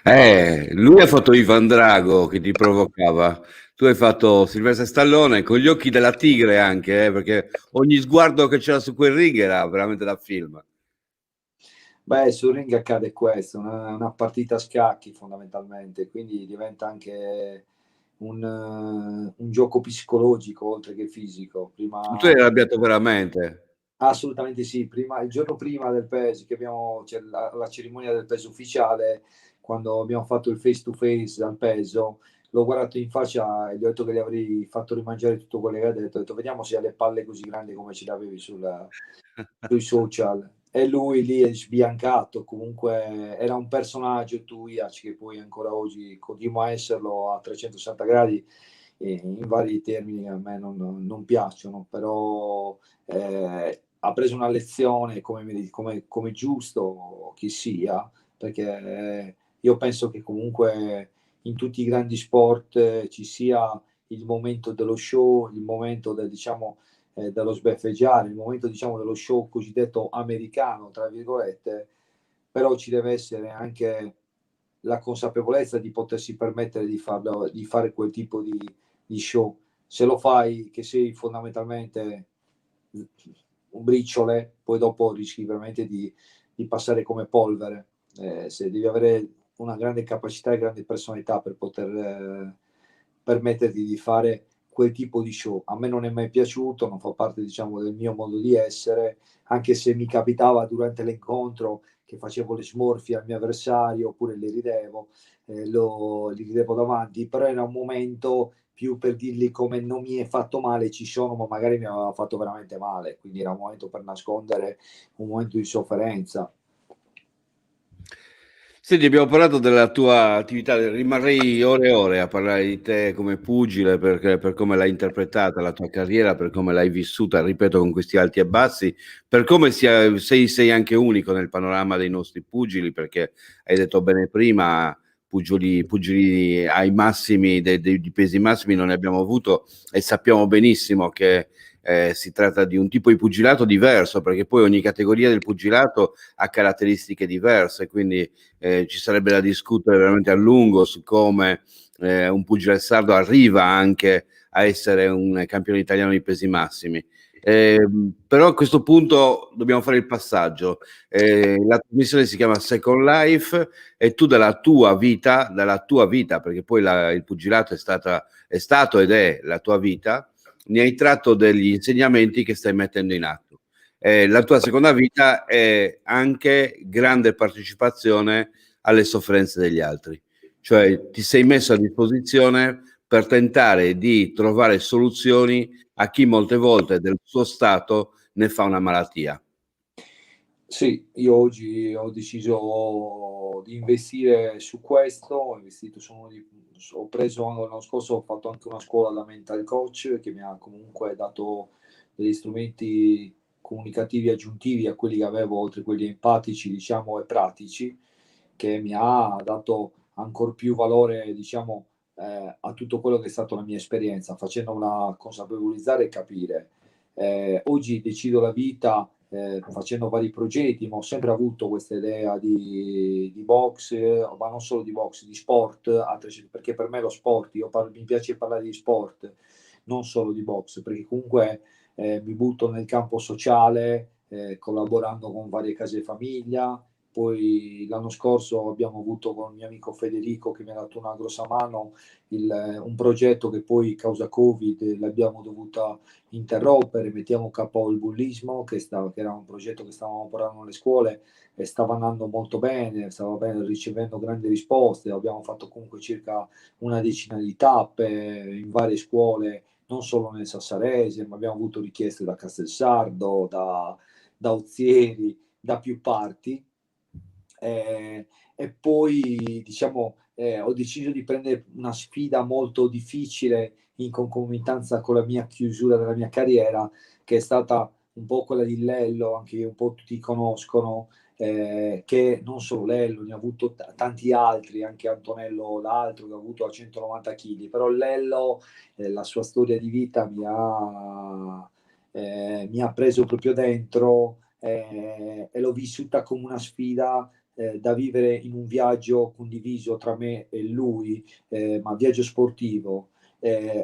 Lui ha fatto Ivan Drago che ti provocava. Tu hai fatto Silvestre Stallone con gli occhi della tigre anche, perché ogni sguardo che c'era su quel ring era veramente da film. Beh, sul ring accade questo, una partita a scacchi fondamentalmente, quindi diventa anche un gioco psicologico oltre che fisico. Tu eri Prima, arrabbiato veramente. assolutamente sì, il giorno prima del peso, c'è la cerimonia del peso ufficiale, quando abbiamo fatto il face to face al peso, l'ho guardato in faccia e gli ho detto che gli avrei fatto rimangiare tutto quello che ha detto. Ho detto, vediamo se ha le palle così grandi come ce le avevi sui social. E lui lì è sbiancato, comunque era un personaggio Tuiac che poi ancora oggi continua a esserlo a 360 gradi in vari termini che a me non piacciono, però ha preso una lezione come giusto che sia, perché io penso che comunque in tutti i grandi sport ci sia il momento dello show, il momento diciamo, dello sbeffeggiare, il momento diciamo, dello show cosiddetto americano, tra virgolette, però ci deve essere anche la consapevolezza di potersi permettere di fare quel tipo di show. Se lo fai che sei fondamentalmente un briciole, poi dopo rischi veramente di passare come polvere. Se devi avere una grande capacità e grande personalità per poter permetterti di fare quel tipo di show. A me non è mai piaciuto, non fa parte diciamo del mio modo di essere, anche se mi capitava durante l'incontro che facevo le smorfie al mio avversario oppure gli ridevo davanti, però era un momento più per dirgli come non mi è fatto male, ci sono, ma magari mi aveva fatto veramente male, quindi era un momento per nascondere un momento di sofferenza. Senti, abbiamo parlato della tua attività, rimarrei ore e ore a parlare di te come pugile, perché, per come l'hai interpretata la tua carriera, per come l'hai vissuta, ripeto, con questi alti e bassi, per come sei anche unico nel panorama dei nostri pugili, perché hai detto bene prima, pugili ai massimi, di pesi massimi non ne abbiamo avuto e sappiamo benissimo che si tratta di un tipo di pugilato diverso, perché poi ogni categoria del pugilato ha caratteristiche diverse, quindi ci sarebbe da discutere veramente a lungo su come un pugile sardo arriva anche a essere un campione italiano di pesi massimi. Però a questo punto dobbiamo fare il passaggio. La trasmissione si chiama Second Life e tu dalla tua vita, perché poi il pugilato è stato ed è la tua vita, ne hai tratto degli insegnamenti che stai mettendo in atto. La tua seconda vita è anche grande partecipazione alle sofferenze degli altri, cioè ti sei messo a disposizione per tentare di trovare soluzioni a chi molte volte del suo stato ne fa una malattia. Sì, io oggi ho deciso di investire su questo, ho preso l'anno scorso, ho fatto anche una scuola da mental coach che mi ha comunque dato degli strumenti comunicativi aggiuntivi a quelli che avevo, oltre a quelli empatici, diciamo, e pratici, che mi ha dato ancora più valore, diciamo, a tutto quello che è stata la mia esperienza, facendola consapevolizzare e capire. Oggi decido la vita facendo vari progetti, ma ho sempre avuto questa idea di box, ma non solo di box, di sport, perché per me lo sport, mi piace parlare di sport, non solo di box, perché comunque mi butto nel campo sociale, collaborando con varie case famiglia. Poi l'anno scorso abbiamo avuto con il mio amico Federico che mi ha dato una grossa mano un progetto che poi causa Covid l'abbiamo dovuta interrompere, mettiamo capo il bullismo, che era un progetto che stavamo portando nelle scuole e stava andando molto bene, ricevendo grandi risposte. Abbiamo fatto comunque circa una decina di tappe in varie scuole, non solo nel Sassarese, ma abbiamo avuto richieste da Castelsardo, da Ozieri, da più parti. E poi diciamo ho deciso di prendere una sfida molto difficile in concomitanza con la mia chiusura della mia carriera, che è stata un po' quella di Lello, anche un po' tutti conoscono, che non solo Lello, ne ha avuto tanti altri, anche Antonello l'altro che ha avuto a 190 kg, però Lello, la sua storia di vita mi ha preso proprio dentro e l'ho vissuta come una sfida da vivere in un viaggio condiviso tra me e lui, ma viaggio sportivo.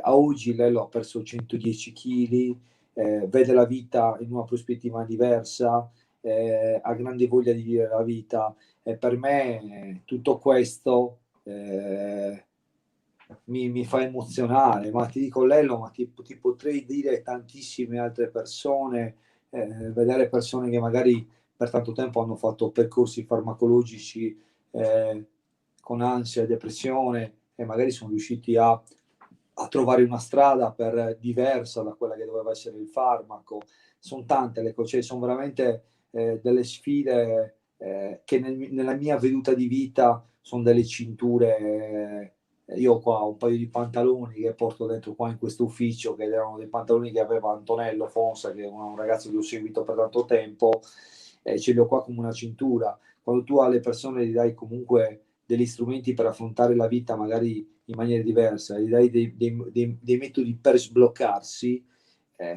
A oggi Lello ha perso 110 kg, vede la vita in una prospettiva diversa, ha grande voglia di vivere la vita, e per me tutto questo mi fa emozionare. Ma ti dico Lello, ma ti potrei dire tantissime altre persone, vedere persone che magari per tanto tempo hanno fatto percorsi farmacologici con ansia e depressione, e magari sono riusciti a trovare una strada diversa da quella che doveva essere il farmaco. Sono tante le cose, sono veramente delle sfide che nella mia veduta di vita sono delle cinture. Io ho qua un paio di pantaloni che porto dentro qua in questo ufficio, che erano dei pantaloni che aveva Antonello Fonsa, che è un ragazzo che ho seguito per tanto tempo, ce li ho qua come una cintura. Quando tu alle persone gli dai comunque degli strumenti per affrontare la vita magari in maniera diversa, gli dai dei metodi per sbloccarsi,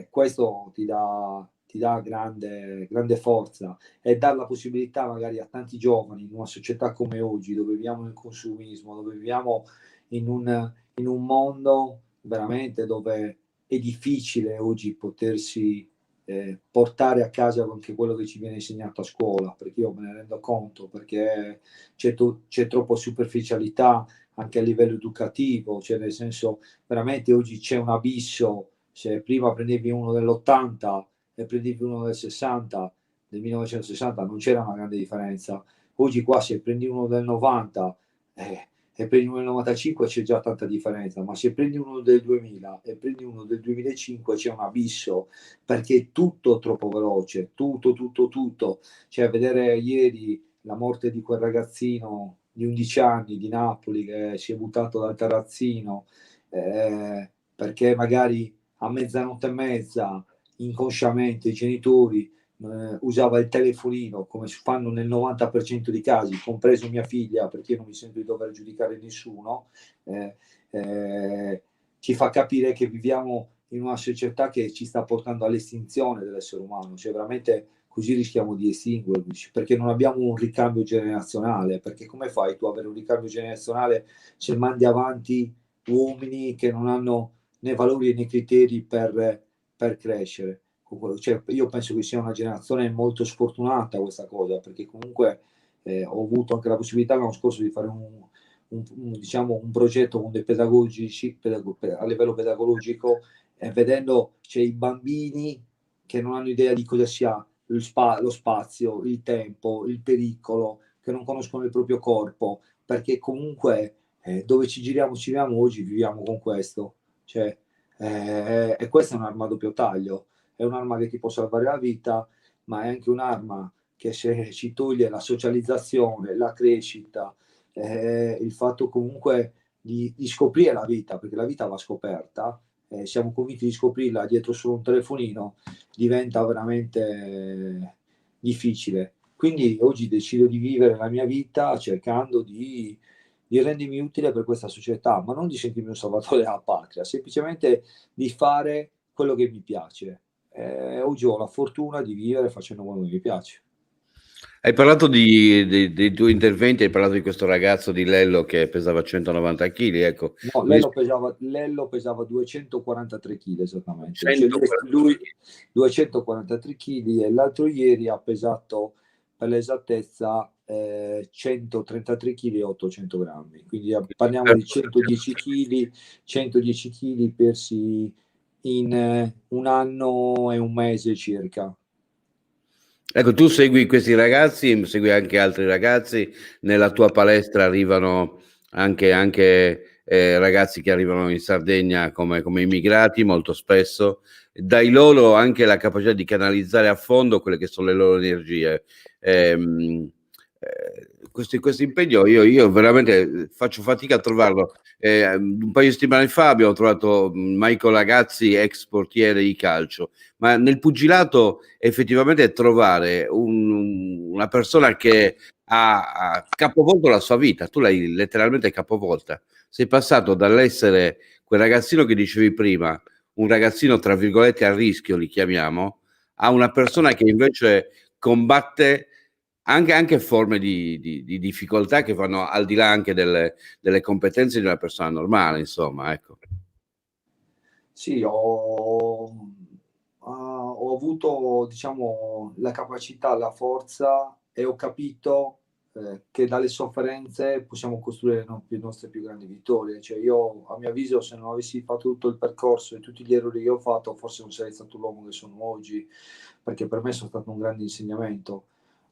questo ti dà grande forza, e dà la possibilità magari a tanti giovani in una società come oggi, dove viviamo nel consumismo, dove viviamo in un mondo veramente dove è difficile oggi potersi portare a casa anche quello che ci viene insegnato a scuola, perché io me ne rendo conto, perché c'è troppa superficialità anche a livello educativo, cioè nel senso veramente oggi c'è un abisso. Se prima prendevi uno dell'80 e prendevi uno del 60, del 1960, non c'era una grande differenza. Oggi qua se prendi uno del 90 e prendi uno del 95 c'è già tanta differenza, ma se prendi uno del 2000 e prendi uno del 2005 c'è un abisso, perché è tutto troppo veloce, tutto. Cioè vedere ieri la morte di quel ragazzino di 11 anni di Napoli che si è buttato dal terrazzino perché magari a mezzanotte e mezza inconsciamente i genitori usava il telefonino, come fanno nel 90% dei casi, compreso mia figlia, perché io non mi sento di dover giudicare nessuno, ci fa capire che viviamo in una società che ci sta portando all'estinzione dell'essere umano. Cioè veramente così rischiamo di estinguerci, perché non abbiamo un ricambio generazionale. Perché come fai tu ad avere un ricambio generazionale se mandi avanti uomini che non hanno né valori né criteri per crescere? Cioè, io penso che sia una generazione molto sfortunata questa cosa, perché comunque ho avuto anche la possibilità l'anno scorso di fare diciamo, un progetto con dei pedagogici a livello pedagogico, vedendo i bambini che non hanno idea di cosa sia lo spazio, il tempo, il pericolo, che non conoscono il proprio corpo, perché comunque dove ci giriamo oggi viviamo con questo. Cioè, e questa è un'arma a doppio taglio, è un'arma che ti può salvare la vita, ma è anche un'arma che se ci toglie la socializzazione, la crescita, il fatto comunque di scoprire la vita, perché la vita va scoperta, siamo convinti di scoprirla dietro solo un telefonino, diventa veramente difficile. Quindi oggi decido di vivere la mia vita cercando di rendermi utile per questa società, ma non di sentirmi un salvatore della patria, semplicemente di fare quello che mi piace. Oggi ho la fortuna di vivere facendo quello che mi piace. Hai parlato dei tuoi interventi, hai parlato di questo ragazzo di Lello che pesava 190 kg, ecco. No, Lello pesava 243 kg esattamente. 143 lui 243 kg, e l'altro ieri ha pesato per l'esattezza 133 kg e 800 grammi. Quindi parliamo di 110 kg persi in un anno e un mese circa. Ecco, tu segui questi ragazzi, segui anche altri ragazzi, nella tua palestra arrivano anche ragazzi che arrivano in Sardegna come immigrati molto spesso, dai loro anche la capacità di canalizzare a fondo quelle che sono le loro energie. Questo impegno io veramente faccio fatica a trovarlo. Un paio di settimane fa abbiamo trovato Michael Ragazzi, ex portiere di calcio, ma nel pugilato effettivamente trovare una persona che ha capovolto la sua vita, tu l'hai letteralmente capovolta, sei passato dall'essere quel ragazzino che dicevi prima, un ragazzino tra virgolette a rischio li chiamiamo, a una persona che invece combatte anche forme di difficoltà che vanno al di là anche delle competenze di una persona normale, insomma, ecco. Sì, ho avuto, diciamo, la capacità, la forza e ho capito che dalle sofferenze possiamo costruire le nostre più grandi vittorie. Cioè io, a mio avviso, se non avessi fatto tutto il percorso e tutti gli errori che ho fatto, forse non sarei stato l'uomo che sono oggi, perché per me sono stato un grande insegnamento.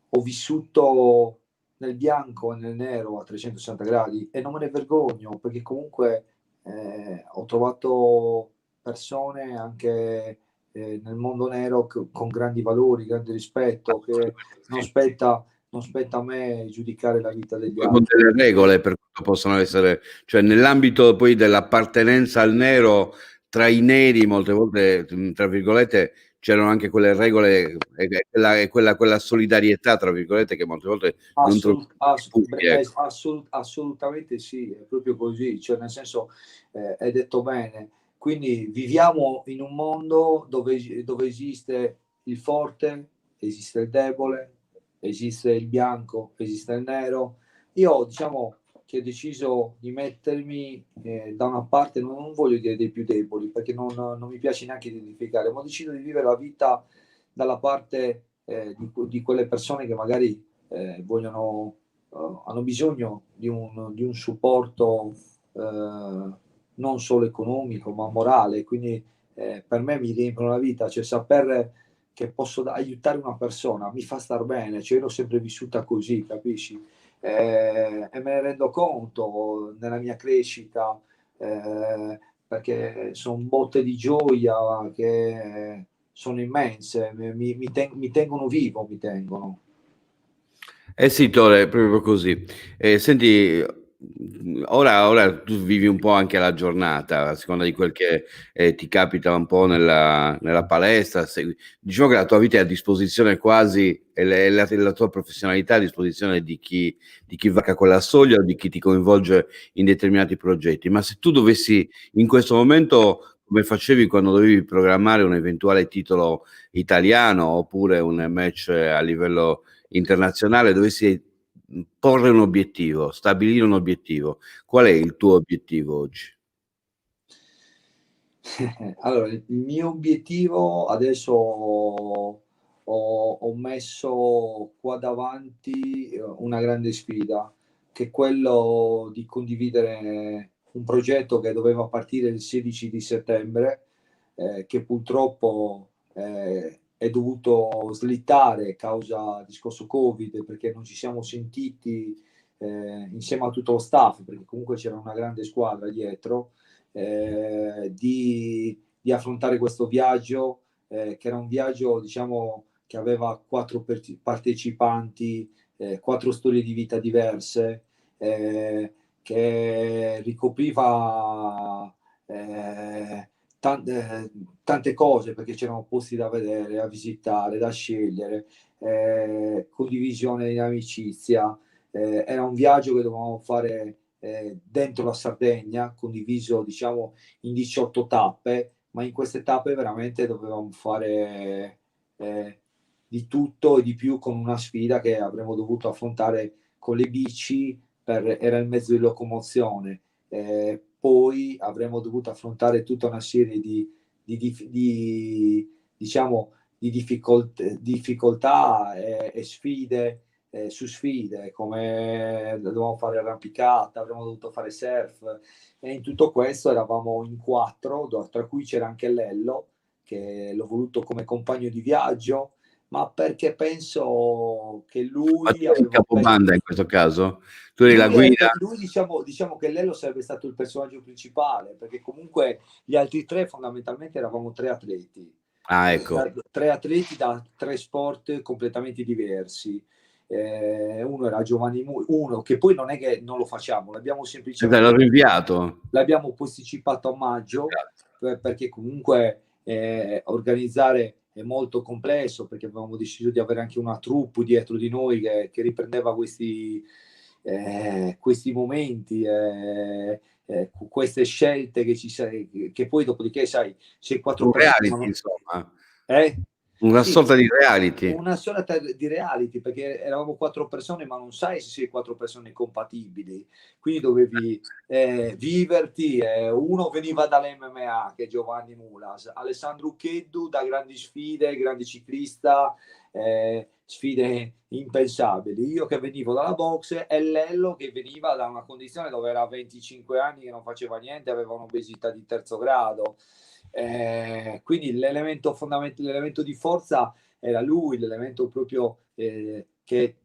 Ho vissuto nel bianco e nel nero a 360 gradi e non me ne vergogno, perché comunque ho trovato persone anche nel mondo nero con grandi valori, grande rispetto, che non spetta a me giudicare la vita degli Con altri. delle regole per quanto possono essere, cioè nell'ambito poi dell'appartenenza al nero, tra i neri molte volte, tra virgolette, c'erano anche quelle regole e quella solidarietà, tra virgolette, che molte volte non Assolutamente sì, è proprio così, cioè nel senso è detto bene. Quindi viviamo in un mondo dove esiste il forte, esiste il debole, esiste il bianco, esiste il nero. Io diciamo che ho deciso di mettermi da una parte, non voglio dire dei più deboli, perché non mi piace neanche identificare, ma ho deciso di vivere la vita dalla parte di quelle persone che magari vogliono, hanno bisogno di un supporto non solo economico, ma morale. Quindi per me mi riempiono la vita, cioè sapere che posso aiutare una persona mi fa star bene, cioè io l'ho sempre vissuta così, capisci? E me ne rendo conto nella mia crescita, perché sono botte di gioia che sono immense, mi tengono vivo, mi tengono. Eh sì, Tore, è proprio così. Senti, ora tu vivi un po' anche la giornata, a seconda di quel che ti capita un po' nella palestra. Diciamo che la tua vita è a disposizione quasi, e la tua professionalità è a disposizione di chi varca quella soglia o di chi ti coinvolge in determinati progetti. Ma se tu dovessi, in questo momento, come facevi quando dovevi programmare un eventuale titolo italiano oppure un match a livello internazionale, dovessi porre un obiettivo, stabilire un obiettivo, qual è il tuo obiettivo oggi? Allora, il mio obiettivo adesso ho messo qua davanti una grande sfida, che è quello di condividere un progetto che doveva partire il 16 di settembre, che purtroppo è dovuto slittare a causa del discorso Covid, perché non ci siamo sentiti insieme a tutto lo staff, perché comunque c'era una grande squadra dietro, di affrontare questo viaggio, che era un viaggio, diciamo, che aveva 4 partecipanti, 4 storie di vita diverse, che ricopriva tante cose, perché c'erano posti da vedere, da visitare, da scegliere, condivisione di amicizia. Era un viaggio che dovevamo fare dentro la Sardegna, condiviso diciamo in 18 tappe, ma in queste tappe veramente dovevamo fare di tutto e di più, con una sfida che avremmo dovuto affrontare con le bici, era il mezzo di locomozione. Poi avremmo dovuto affrontare tutta una serie diciamo, di difficoltà e sfide su sfide, come dovevamo fare arrampicata, avremmo dovuto fare surf, e in tutto questo eravamo in 4, tra cui c'era anche Lello, che l'ho voluto come compagno di viaggio, ma perché penso che lui Ma tu eri il aveva capobanda in questo caso? Tu eri la guida? lui diciamo che Lello sarebbe stato il personaggio principale, perché comunque gli altri 3 fondamentalmente eravamo 3 atleti. Ah, ecco. 3 atleti da 3 sport completamente diversi. Uno era Giovanni uno che poi non è che non lo facciamo, l'abbiamo semplicemente L'ho rinviato. l'abbiamo posticipato a maggio, perché comunque organizzare è molto complesso, perché avevamo deciso di avere anche una troupe dietro di noi che riprendeva questi momenti, queste scelte che poi dopodiché sai, se 4 Un persone reality, insomma. Una Sì, sorta di reality. una sorta di reality, perché eravamo 4 persone, ma non sai se sei 4 persone compatibili, quindi dovevi viverti. Uno veniva dall'MMA, che è Giovanni Mulas, Alessandro Cheddu da grandi sfide, grande ciclista, sfide impensabili. Io che venivo dalla boxe e Lello che veniva da una condizione dove era a 25 anni che non faceva niente, aveva un'obesità di terzo grado. Quindi l'elemento fondamentale, l'elemento di forza era lui, l'elemento proprio che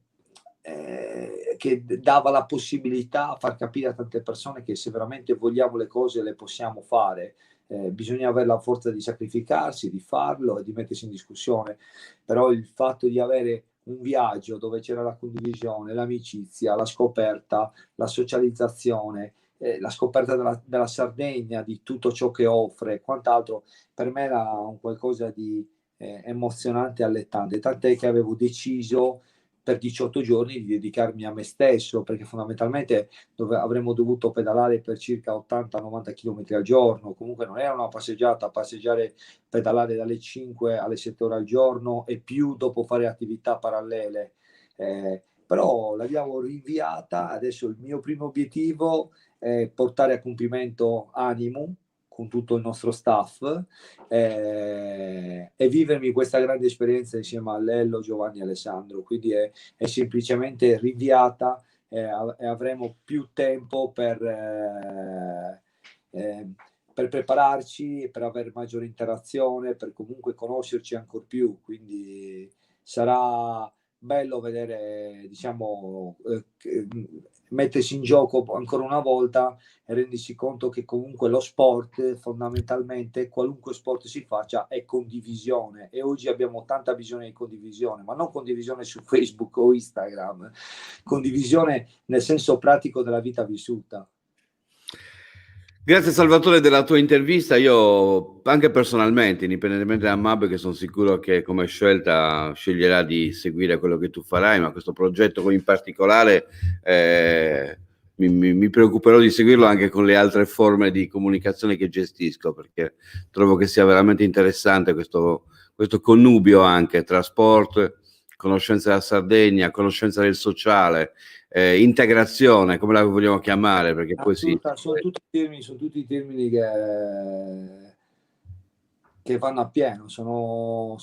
dava la possibilità a far capire a tante persone che se veramente vogliamo le cose le possiamo fare. Bisogna avere la forza di sacrificarsi, di farlo e di mettersi in discussione. Però il fatto di avere un viaggio dove c'era la condivisione, l'amicizia, la scoperta, la socializzazione, la scoperta della Sardegna, di tutto ciò che offre e quant'altro, per me era un qualcosa di emozionante e allettante, tant'è che avevo deciso per 18 giorni di dedicarmi a me stesso, perché fondamentalmente avremmo dovuto pedalare per circa 80-90 km al giorno, comunque non era una passeggiata, passeggiare, pedalare dalle 5 alle 7 ore al giorno e più dopo fare attività parallele. Però l'abbiamo rinviata, adesso il mio primo obiettivo è portare a compimento Animum con tutto il nostro staff e vivermi questa grande esperienza insieme a Lello, Giovanni e Alessandro. Quindi è semplicemente rinviata e avremo più tempo per prepararci, per avere maggiore interazione, per comunque conoscerci ancora più. Quindi sarà bello vedere, diciamo, mettersi in gioco ancora una volta e rendersi conto che comunque lo sport, fondamentalmente, qualunque sport si faccia, è condivisione. E oggi abbiamo tanta bisogno di condivisione, ma non condivisione su Facebook o Instagram, condivisione nel senso pratico della vita vissuta. Grazie Salvatore della tua intervista. Io anche personalmente, indipendentemente da Mab, che sono sicuro che come scelta sceglierà di seguire quello che tu farai, ma questo progetto in particolare mi preoccuperò di seguirlo anche con le altre forme di comunicazione che gestisco, perché trovo che sia veramente interessante questo connubio anche tra sport, conoscenza della Sardegna, conoscenza del sociale, integrazione, come la vogliamo chiamare, perché poi sì. Sono tutti termini che vanno a pieno, sono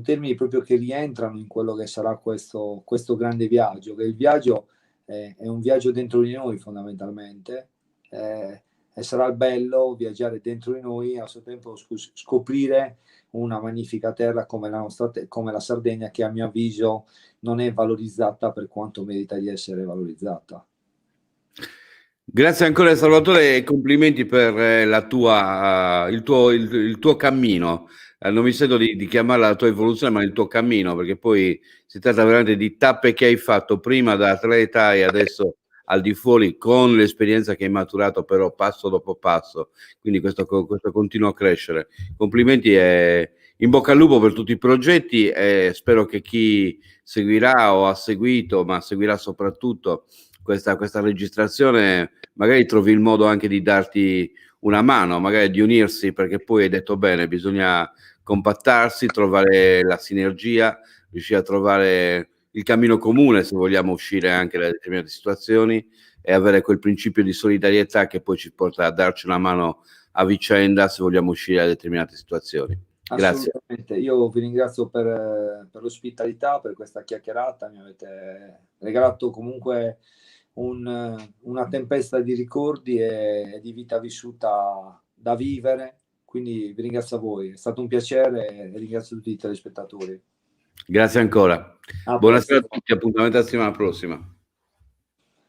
termini proprio che rientrano in quello che sarà questo grande viaggio, che il viaggio è un viaggio dentro di noi fondamentalmente, e sarà bello viaggiare dentro di noi e al suo tempo scoprire una magnifica terra come come la Sardegna, che a mio avviso non è valorizzata per quanto merita di essere valorizzata. Grazie ancora Salvatore e complimenti per il tuo cammino. Non mi sento di chiamarla la tua evoluzione, ma il tuo cammino, perché poi si tratta veramente di tappe che hai fatto prima da atleta e adesso al di fuori con l'esperienza che hai maturato, però passo dopo passo. Quindi questo continua a crescere. Complimenti e in bocca al lupo per tutti i progetti e spero che chi seguirà o ha seguito, ma seguirà soprattutto questa registrazione, magari trovi il modo anche di darti una mano, magari di unirsi, perché poi hai detto bene, bisogna compattarsi, trovare la sinergia, riuscire a trovare il cammino comune se vogliamo uscire anche da determinate situazioni e avere quel principio di solidarietà che poi ci porta a darci una mano a vicenda se vogliamo uscire da determinate situazioni. Grazie. Assolutamente, io vi ringrazio per l'ospitalità, per questa chiacchierata, mi avete regalato comunque una tempesta di ricordi e di vita vissuta da vivere, quindi vi ringrazio a voi, è stato un piacere e ringrazio tutti i telespettatori. Grazie ancora. Buonasera a tutti, appuntamento la settimana prossima.